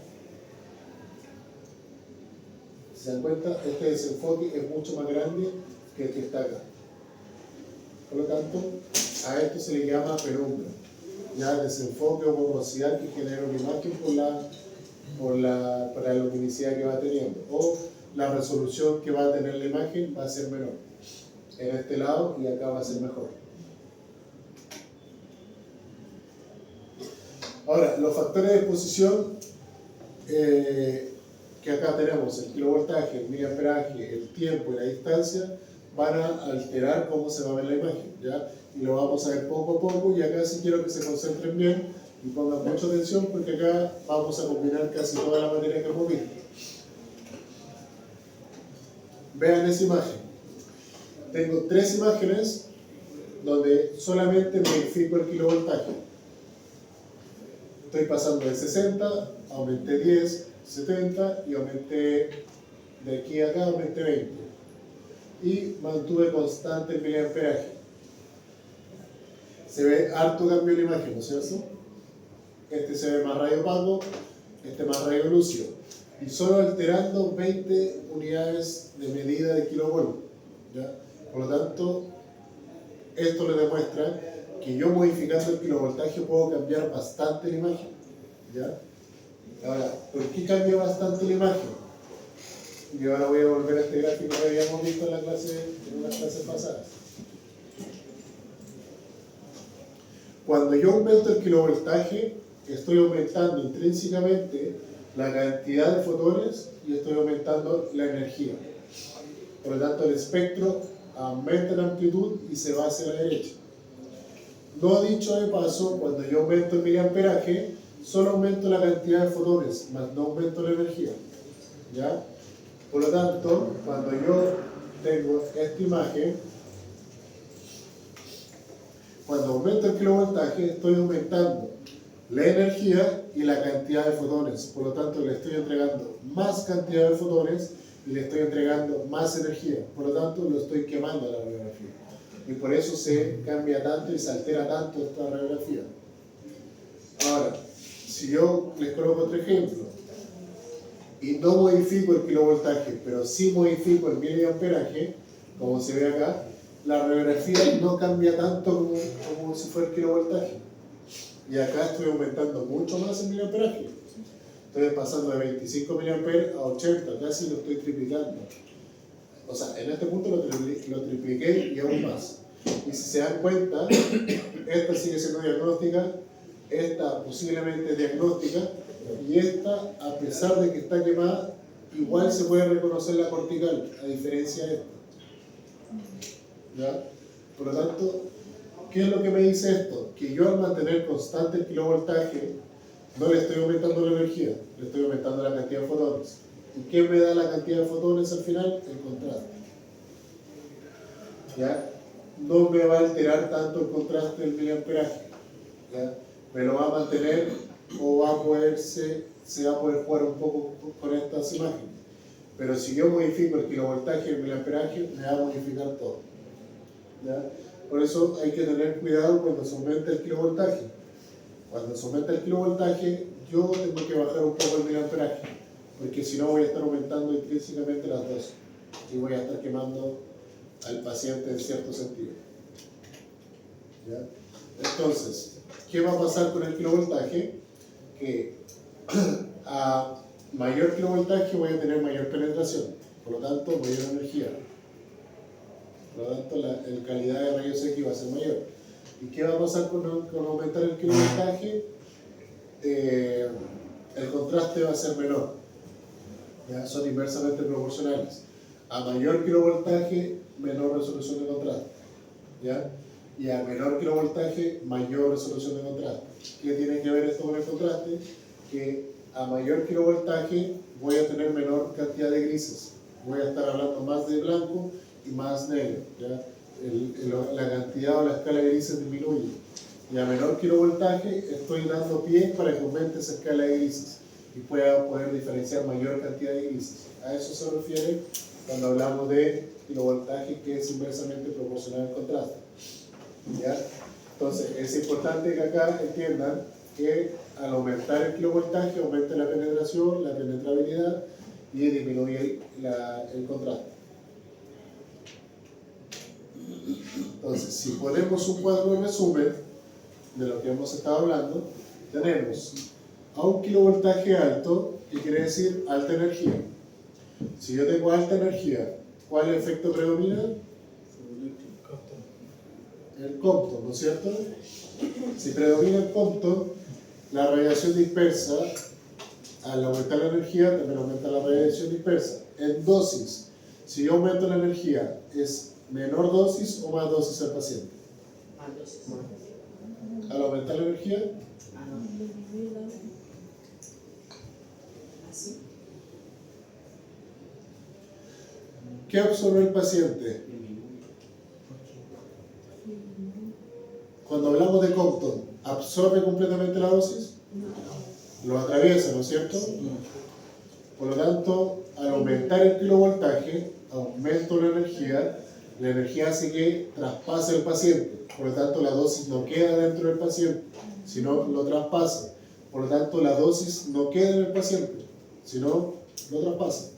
Si se dan cuenta, este desenfoque es mucho más grande que el que está acá. Por lo tanto, a esto se le llama penumbra. Ya el desenfoque o borrosidad que genera una imagen por la luminosidad que va teniendo. O la resolución que va a tener la imagen va a ser menor. En este lado y acá va a ser mejor. Ahora, los factores de exposición que acá tenemos, el kilovoltaje, el miliamperaje, el tiempo y la distancia, van a alterar cómo se va a ver la imagen, ¿ya? Y lo vamos a ver poco a poco, y acá sí quiero que se concentren bien y pongan mucha atención porque acá vamos a combinar casi toda la materia que hemos visto. Vean esa imagen. Tengo tres imágenes donde solamente modifico el kilovoltaje. Estoy pasando de 60, aumenté 10, 70 y aumenté de aquí a acá, aumenté 20. Y mantuve constante el miliamperaje. Se ve harto cambio en la imagen, ¿no es cierto? Este se ve más rayo opaco, este más rayo lúcido. Y solo alterando 20 unidades de medida de kilovolt. ¿Ya? Por lo tanto, esto le demuestra que yo modificando el kilovoltaje puedo cambiar bastante la imagen. ¿Ya? Ahora, ¿por qué cambia bastante la imagen? Y ahora voy a volver a este gráfico que habíamos visto en unas clases pasadas. Cuando yo aumento el kilovoltaje, estoy aumentando intrínsecamente la cantidad de fotones y estoy aumentando la energía. Por lo tanto, el espectro aumenta en amplitud y se va hacia la derecha. No dicho de paso, cuando yo aumento el miliamperaje, solo aumento la cantidad de fotones, más no aumento la energía. ¿Ya? Por lo tanto, cuando yo tengo esta imagen, cuando aumento el kilovoltaje, estoy aumentando la energía y la cantidad de fotones. Por lo tanto, le estoy entregando más cantidad de fotones y le estoy entregando más energía. Por lo tanto, lo estoy quemando a la radiografía. Y por eso se cambia tanto y se altera tanto esta radiografía. Ahora, si yo les coloco otro ejemplo, y no modifico el kilovoltaje, pero sí modifico el miliamperaje, como se ve acá, la radiografía no cambia tanto como si fuera el kilovoltaje. Y acá estoy aumentando mucho más el miliamperaje. Estoy pasando de 25 miliamperes a 80, casi lo estoy triplicando. O sea, en este punto lo tripliqué y aún más. Y si se dan cuenta, esta sigue siendo diagnóstica, esta posiblemente diagnóstica, y esta, a pesar de que está quemada, igual se puede reconocer la cortical, a diferencia de esta. ¿Ya? Por lo tanto, ¿qué es lo que me dice esto? Que yo al mantener constante el kilovoltaje, no le estoy aumentando la energía, le estoy aumentando la cantidad de fotones. ¿Y qué me da la cantidad de fotones al final? El contraste. ¿Ya? No me va a alterar tanto el contraste del miliamperaje. ¿Ya? Me lo va a mantener o se va a poder jugar un poco con estas imágenes. Pero si yo modifico el kilovoltaje y el miliamperaje, me va a modificar todo. ¿Ya? Por eso hay que tener cuidado cuando se aumenta el kilovoltaje. Cuando se aumenta el kilovoltaje, yo tengo que bajar un poco el miliamperaje, porque si no voy a estar aumentando intrínsecamente las dosis y voy a estar quemando al paciente en cierto sentido. ¿Ya? Entonces, ¿qué va a pasar con el kilovoltaje? Que a mayor kilovoltaje voy a tener mayor penetración, por lo tanto mayor energía. Por lo tanto, la calidad de rayos X va a ser mayor. ¿Y qué va a pasar con aumentar el kilovoltaje? El contraste va a ser menor. ¿Ya? Son inversamente proporcionales. A mayor kilovoltaje, menor resolución de contraste. ¿Ya? Y a menor kilovoltaje, mayor resolución de contraste. ¿Qué tiene que ver esto con el contraste? Que a mayor kilovoltaje voy a tener menor cantidad de grises. Voy a estar hablando más de blanco y más negro. ¿Ya? La cantidad o la escala de grises disminuye. Y a menor kilovoltaje estoy dando pie para que aumente esa escala de grises y pueda poder diferenciar mayor cantidad de grises. A eso se refiere cuando hablamos de kilovoltaje que es inversamente proporcional al contraste. ¿Ya? Entonces es importante que acá entiendan que al aumentar el kilovoltaje aumenta la penetración, la penetrabilidad y disminuye el contraste. Entonces, si ponemos un cuadro de resumen de lo que hemos estado hablando, tenemos a un kilovoltaje alto, que quiere decir alta energía. Si yo tengo alta energía, ¿cuál efecto predomina? El Compton, ¿no es cierto? Si predomina el Compton, la radiación dispersa, al aumentar la energía, también aumenta la radiación dispersa. En dosis, si yo aumento la energía, ¿es menor dosis o más dosis al paciente? Más dosis. Al aumentar la energía, Así. ¿qué absorbe el paciente? Cuando hablamos de Compton, ¿absorbe completamente la dosis? Lo atraviesa, ¿no es cierto? Por lo tanto, al aumentar el kilovoltaje, aumento la energía hace que traspase el paciente. Por lo tanto, la dosis no queda dentro del paciente, sino lo traspasa. Por lo tanto, la dosis no queda en el paciente, sino lo traspasa.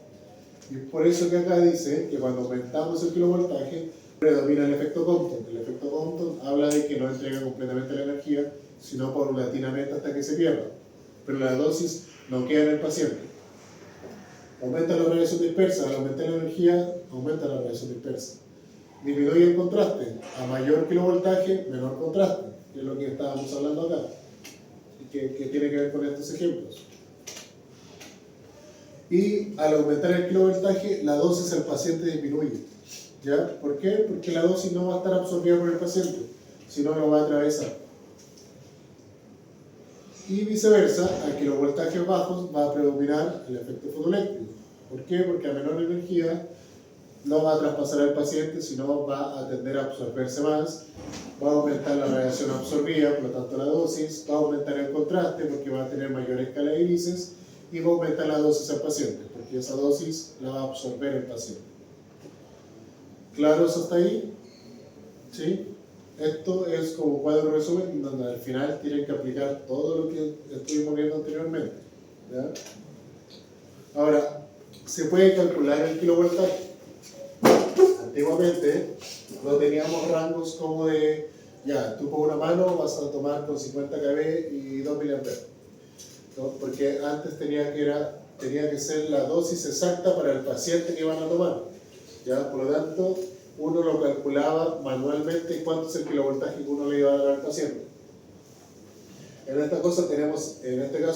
Y por eso que acá dice que cuando aumentamos el kilovoltaje, predomina el efecto Compton. El efecto Compton habla de que no entrega completamente la energía, sino paulatinamente hasta que se pierda. Pero la dosis no queda en el paciente. Aumenta la radiación dispersa, al aumentar la energía, aumenta la radiación dispersa. Disminuye el contraste, a mayor kilovoltaje, menor contraste, que es lo que estábamos hablando acá, y que tiene que ver con estos ejemplos. Y al aumentar el kilovoltaje, la dosis al paciente disminuye. ¿Ya? ¿Por qué? Porque la dosis no va a estar absorbida por el paciente, sino lo va a atravesar. Y viceversa, a kilovoltajes bajos va a predominar el efecto fotoeléctrico. ¿Por qué? Porque a menor energía no va a traspasar al paciente, sino va a tender a absorberse más, va a aumentar la radiación absorbida, por lo tanto la dosis, va a aumentar el contraste porque va a tener mayor escala de grises y va a aumentar la dosis al paciente, porque esa dosis la va a absorber el paciente. ¿Claros hasta ahí? ¿sí? Esto es como un cuadro de resumen donde al final tienen que aplicar todo lo que estuvimos viendo anteriormente, ¿ya? Ahora, ¿se puede calcular el kilovoltaje? Antiguamente no teníamos rangos como de, ya, tú con una mano vas a tomar con 50 kV y 2 mA, ¿no? Porque antes tenía que ser la dosis exacta para el paciente que iban a tomar, ¿ya? Por lo tanto, uno lo calculaba manualmente cuánto es el kilovoltaje que uno le iba a dar al paciente. En este caso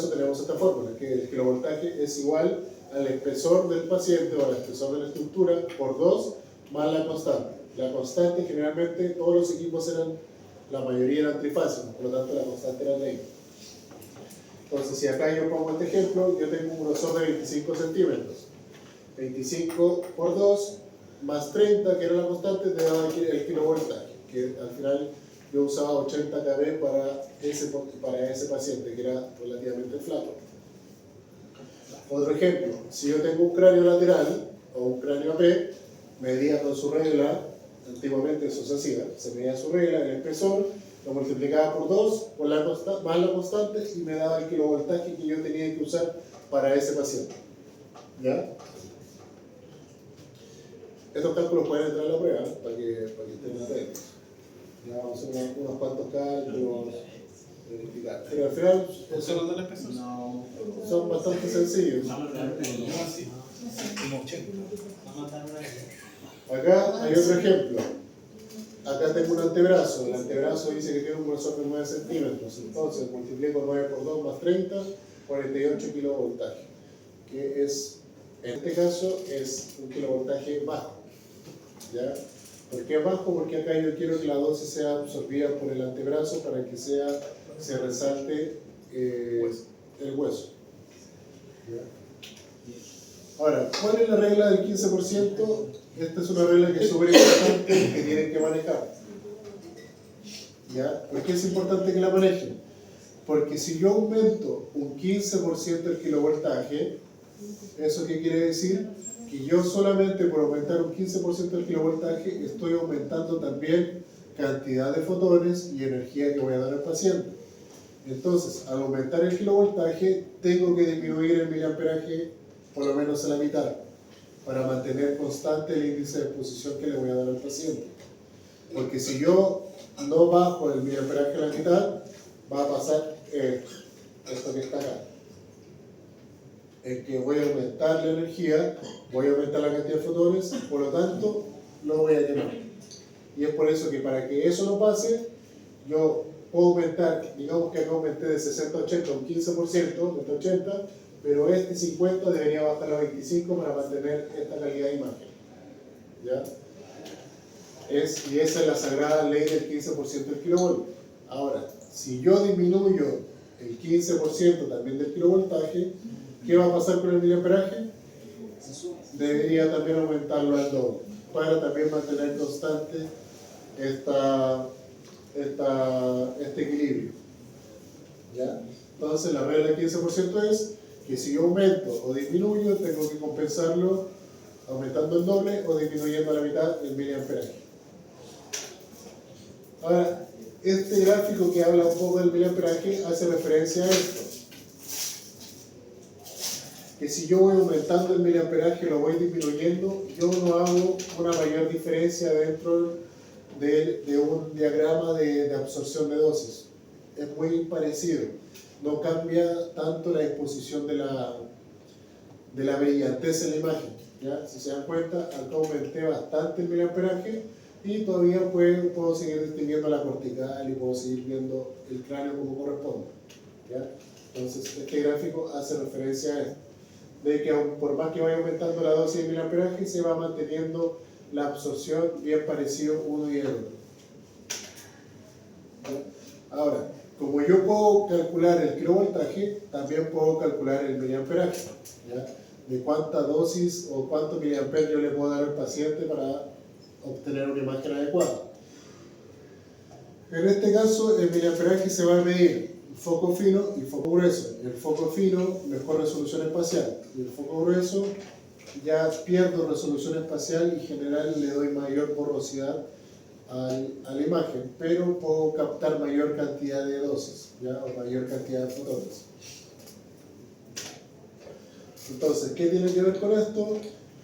tenemos esta fórmula, que el kilovoltaje es igual al espesor del paciente o al espesor de la estructura por 2 más la constante. La constante generalmente todos los equipos la mayoría eran trifásicos, por lo tanto la constante era ley. Entonces si acá yo pongo este ejemplo, yo tengo un grosor de 25 centímetros. 25 por 2 más 30, que era la constante, te daba el kilovoltaje, que al final yo usaba 80 kV para ese paciente, que era relativamente flaco. Otro ejemplo, si yo tengo un cráneo lateral o un cráneo AP, medía con su regla, antiguamente eso se hacía, se medía su regla, el espesor, lo multiplicaba por 2 más la constante y me daba el kilovoltaje que yo tenía que usar para ese paciente. ¿Ya? Estos cálculos pueden entrar a la prueba, para que estén atentos. Ya vamos a hacer unos cuantos cálculos, verificar. Pero al final ¿Solo del espesor? son bastante sencillos. Así, como 80. Acá hay otro ejemplo. Acá tengo un antebrazo. El antebrazo dice que tiene un grosor de 9 centímetros. Entonces multiplico 9 por 2 más 30, 48 kilovoltaje. Que es, en este caso, es un kilovoltaje bajo. ¿Ya? ¿Por qué bajo? Porque acá yo quiero que la dosis sea absorbida por el antebrazo para que se resalte el hueso. ¿Ya? Ahora, ¿cuál es la regla del 15%? Esta es una regla que es súper importante que tienen que manejar. ¿Ya? ¿Por qué es importante que la manejen? Porque si yo aumento un 15% el kilovoltaje, ¿eso qué quiere decir? Que yo solamente por aumentar un 15% del kilovoltaje estoy aumentando también cantidad de fotones y energía que voy a dar al paciente. Entonces, al aumentar el kilovoltaje, tengo que disminuir el miliamperaje por lo menos a la mitad, para mantener constante el índice de exposición que le voy a dar al paciente. Porque si yo no bajo el miliamperaje a la mitad, va a pasar esto que está acá. En que voy a aumentar la energía, voy a aumentar la cantidad de fotones, por lo tanto, lo voy a quemar. Y es por eso que para que eso no pase, yo puedo aumentar, digamos que acá aumenté de 60 a 80 un 15%, de 80, pero este 50 debería bajar a 25 para mantener esta calidad de imagen. ¿Ya? Y esa es la sagrada ley del 15% del kilovolt. Ahora, si yo disminuyo el 15% también del kilovoltaje, ¿qué va a pasar con el miliamperaje? Debería también aumentarlo al doble, para también mantener constante este equilibrio. ¿Ya? Entonces la regla del 15% es que si yo aumento o disminuyo, tengo que compensarlo aumentando el doble o disminuyendo a la mitad el miliamperaje. Ahora, este gráfico que habla un poco del miliamperaje hace referencia a esto. Que si yo voy aumentando el miliamperaje, lo voy disminuyendo, yo no hago una mayor diferencia dentro de un diagrama de absorción de dosis. Es muy parecido. No cambia tanto la exposición de la brillantez en la imagen. ¿Ya? Si se dan cuenta, acá aumenté bastante el miliamperaje y todavía puedo seguir distinguiendo la cortical y puedo seguir viendo el cráneo como corresponde. ¿Ya? Entonces, este gráfico hace referencia a esto, de que por más que vaya aumentando la dosis de miliamperaje, se va manteniendo la absorción bien parecido uno y el otro. ¿Ya? Ahora, como yo puedo calcular el kilovoltaje, también puedo calcular el miliamperaje. ¿Ya? De cuánta dosis o cuánto miliamperes yo le puedo dar al paciente para obtener una imagen adecuada. En este caso, el miliamperaje se va a medir foco fino y foco grueso. El foco fino, mejor resolución espacial. Y el foco grueso, ya pierdo resolución espacial y en general le doy mayor borrosidad a la imagen, pero puedo captar mayor cantidad de dosis, ¿ya? O mayor cantidad de fotones. Entonces, ¿qué tiene que ver con esto?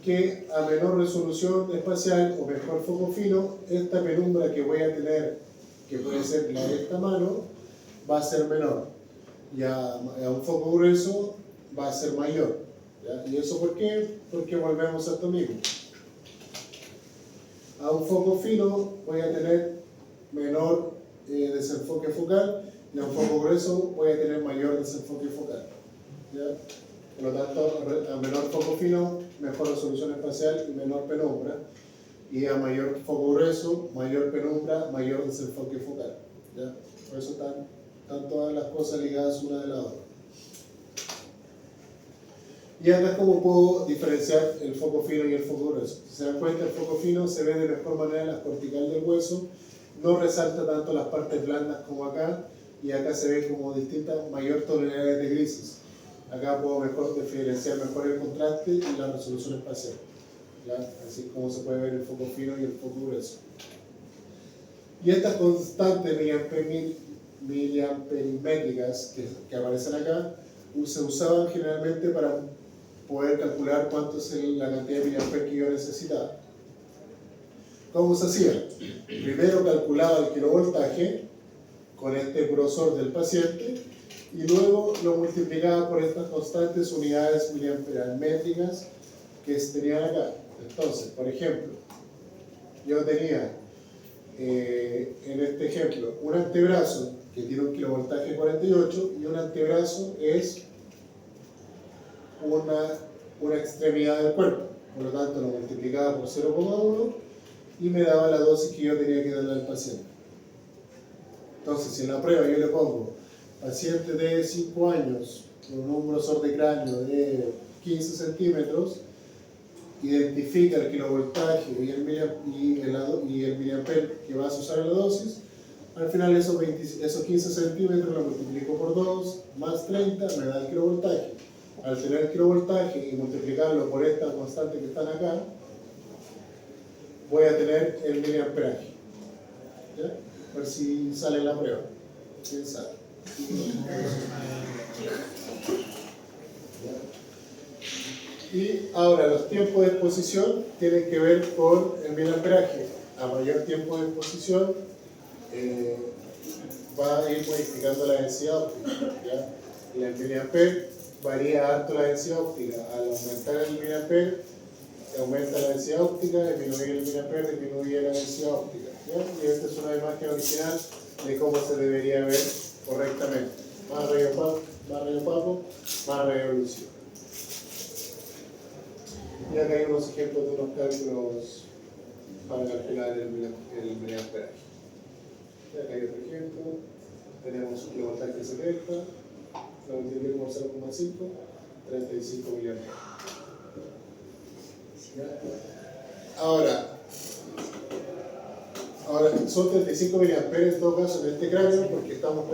Que a menor resolución espacial o mejor foco fino, esta penumbra que voy a tener, que puede ser la de esta mano, va a ser menor. Y a un foco grueso va a ser mayor. ¿Ya? ¿Y eso por qué? Porque volvemos a esto mismo. A un foco fino voy a tener menor desenfoque focal y a un foco grueso voy a tener mayor desenfoque focal. ¿Ya? Por lo tanto, a menor foco fino, mejor resolución espacial y menor penumbra. Y a mayor foco grueso, mayor penumbra, mayor desenfoque focal. ¿Ya? Por eso están todas las cosas ligadas una de la otra. Y acá es como puedo diferenciar el foco fino y el foco grueso. Si se dan cuenta, el foco fino se ve de mejor manera en la cortical del hueso, no resalta tanto las partes blandas como acá, y acá se ve como distintas, mayor tonalidad de grises. Acá puedo diferenciar mejor el contraste y la resolución espacial. ¿Ya? Así como se puede ver el foco fino y el foco grueso. Y estas constantes miliamperimétricas que aparecen acá se usaban generalmente para poder calcular cuánto es la cantidad de miliamperes que yo necesitaba. ¿Cómo se hacía? Primero calculaba el kilovoltaje con este grosor del paciente y luego lo multiplicaba por estas constantes unidades miliamperimétricas que se tenían acá. Entonces, por ejemplo, yo tenía en este ejemplo un antebrazo que tiene un kilovoltaje 48 y un antebrazo es una extremidad del cuerpo. Por lo tanto, lo multiplicaba por 0,1 y me daba la dosis que yo tenía que darle al paciente. Entonces, si en la prueba yo le pongo paciente de 5 años con un grosor de cráneo de 15 centímetros, identifica el kilovoltaje y el miliamper que vas a usar en la dosis, al final esos 15 centímetros lo multiplico por 2 más 30 me da el kilovoltaje. Al tener el kilovoltaje y multiplicarlo por esta constante que están acá, voy a tener el miliamperaje. ¿Ya? A ver si sale en la prueba. ¿Quién sabe? Y ahora los tiempos de exposición tienen que ver con el miliamperaje. A mayor tiempo de exposición va a ir modificando la densidad óptica. ¿Ya? Y el miliamper varía harto la densidad óptica. Al aumentar el miliamper, aumenta la densidad óptica, disminuir el miliamper, disminuye la densidad óptica. ¿Ya? Y esta es una imagen original de cómo se debería ver correctamente. Más rayo opaco, más rayo lúcido. Y acá hay unos ejemplos de unos cálculos para calcular el miliamperaje. Y acá hay otro ejemplo. Tenemos un kilovoltaje 70, lo multiplico por 0,5, 35 miliamperes. Ahora son 35 miliamperes en todo caso en este cráneo porque estamos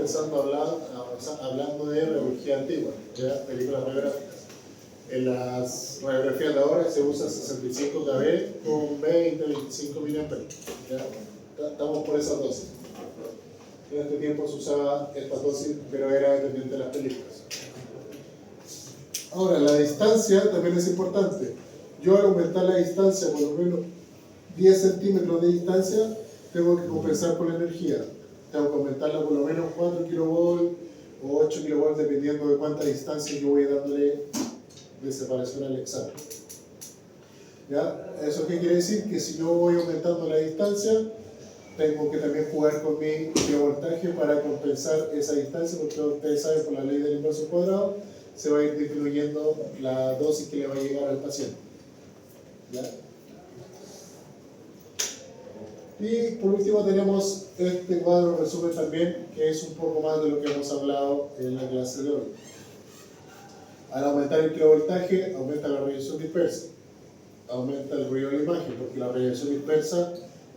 hablando de radiología antigua, ¿ya? Películas radiográficas. En las radiografías de ahora se usa 65 kb con 20-25 miliamperes. Estamos por esa dosis. En este tiempo se usaba esta dosis, pero era dependiente de las películas. Ahora, la distancia también es importante. Yo al aumentar la distancia por lo menos 10 centímetros de distancia, tengo que compensar por la energía. Tengo que aumentarla por lo menos 4 kilovolts o 8 kilovolts dependiendo de cuánta distancia yo voy dándole de separación al examen. ¿Ya? ¿Eso qué quiere decir? Que si yo voy aumentando la distancia, tengo que también jugar con mi kilovoltaje para compensar esa distancia, porque ustedes saben por la ley del inverso cuadrado, se va a ir disminuyendo la dosis que le va a llegar al paciente. ¿Ya? Y por último tenemos este cuadro resumen también, que es un poco más de lo que hemos hablado en la clase de hoy. Al aumentar el kilovoltaje, aumenta la radiación dispersa, aumenta el ruido de la imagen, porque la radiación dispersa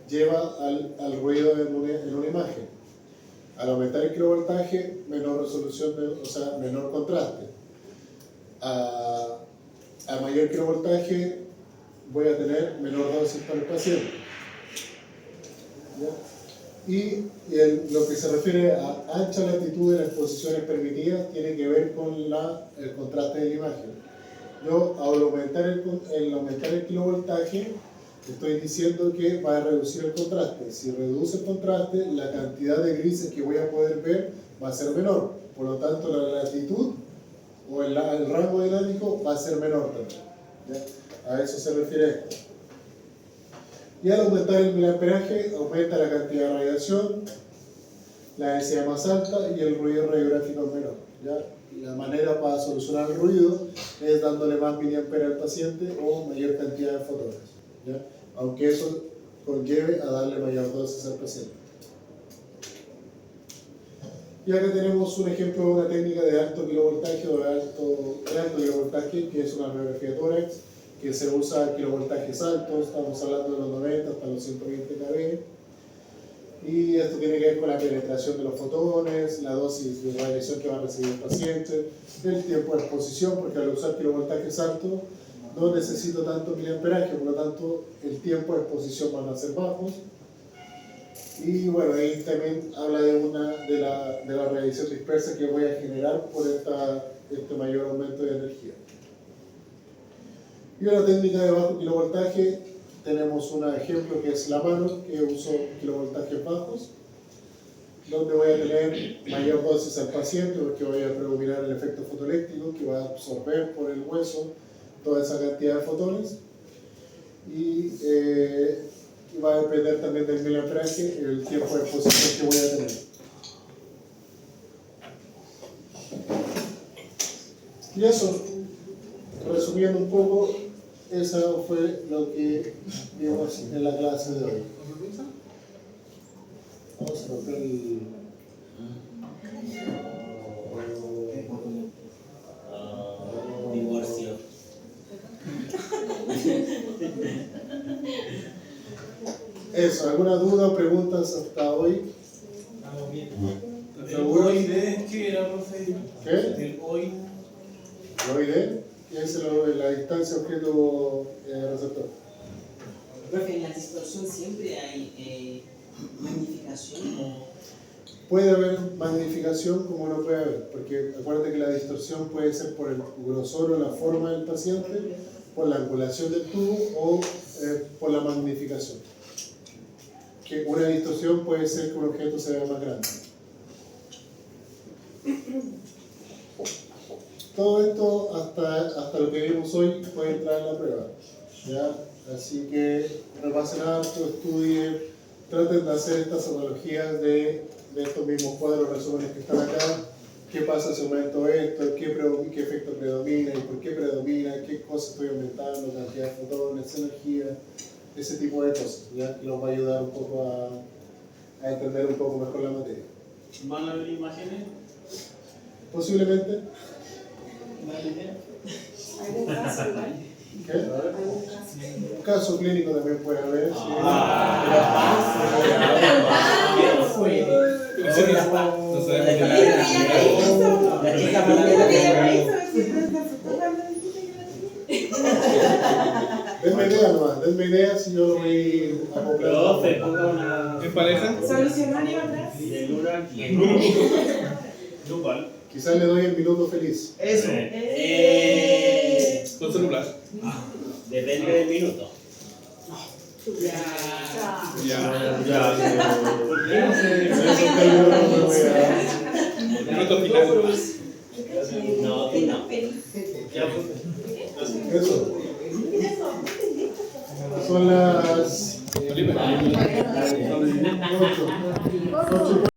lleva al ruido en una imagen. Al aumentar el kilovoltaje, menor resolución, menor contraste. A mayor kilovoltaje voy a tener menor dosis para el paciente. ¿ya? Y lo que se refiere a ancha latitud de las exposiciones permitidas tiene que ver con el contraste de la imagen. Yo, al aumentar el kilovoltaje, estoy diciendo que va a reducir el contraste. Si reduce el contraste, la cantidad de grises que voy a poder ver va a ser menor. Por lo tanto, la latitud o el rango dinámico va a ser menor también, ¿ya? A eso se refiere esto. Y al aumentar el miliamperaje, aumenta la cantidad de radiación, la densidad más alta y el ruido radiográfico es menor, ¿ya? La manera para solucionar el ruido es dándole más miliamperes al paciente o mayor cantidad de fotones, ¿ya? Aunque eso conlleve a darle mayor dosis al paciente. Y acá tenemos un ejemplo de una técnica de alto kilovoltaje o de alto kilovoltaje, que es una radiografía de tórax, que se usa a kilovoltajes altos, estamos hablando de los 90 hasta los 120 kV. Y esto tiene que ver con la penetración de los fotones, la dosis de radiación que va a recibir el paciente, el tiempo de exposición, porque al usar kilovoltajes altos no necesito tanto miliamperaje, por lo tanto el tiempo de exposición van a ser bajos. Y bueno, ahí también habla de la radiación dispersa que voy a generar por este mayor aumento de energía. Y una técnica de bajo kilovoltaje, tenemos un ejemplo que es la mano, que uso kilovoltajes bajos, donde voy a tener mayor dosis al paciente porque voy a predominar el efecto fotoeléctrico que va a absorber por el hueso toda esa cantidad de fotones. Y va a depender también del miliamperaje el tiempo de exposición que voy a tener. Y eso, resumiendo un poco, eso fue lo que vimos en la clase de hoy. Vamos a romper el... Divorcio. Eso, ¿alguna duda o preguntas hasta hoy? Estamos bien. ¿Seguro? ¿El OID qué era, profe? ¿Qué? El OID. ¿Lo oiré? Y es la distancia objeto receptor. Profe, en la distorsión siempre hay magnificación o... Puede haber magnificación como no puede haber, porque acuérdate que la distorsión puede ser por el grosor o la forma del paciente, por la angulación del tubo o por la magnificación. Que una distorsión puede ser que un objeto se vea más grande. Todo esto, hasta lo que vimos hoy, puede entrar en la prueba, ¿ya? Así que repasen harto, estudien, traten de hacer estas analogías de estos mismos cuadros, resúmenes que están acá. ¿Qué pasa si aumento esto? ¿Qué efecto predomina? ¿Y por qué predomina? ¿Qué cosas estoy aumentando? ¿Cantidad de fotones? ¿Energía? Ese tipo de cosas, ¿ya? Que nos va a ayudar un poco a entender un poco mejor la materia. ¿Van a ver imágenes? Posiblemente. ¿Algún caso igual? ¿Qué? ¿Algún caso? Un caso clínico también puede haber. ¿Sí? No sabemos denme idea si yo lo voy acoplando. Profe, ponga una... ¿En pareja? Solucionar y atrás. Y el uno aquí. Grupal. Quizás le doy el minuto feliz. Eso. Con celular. Depende del minuto. Ya. Ya. ¿Por qué no se...? Minuto final. No, tú no. Eso. Son las Felipe. 8.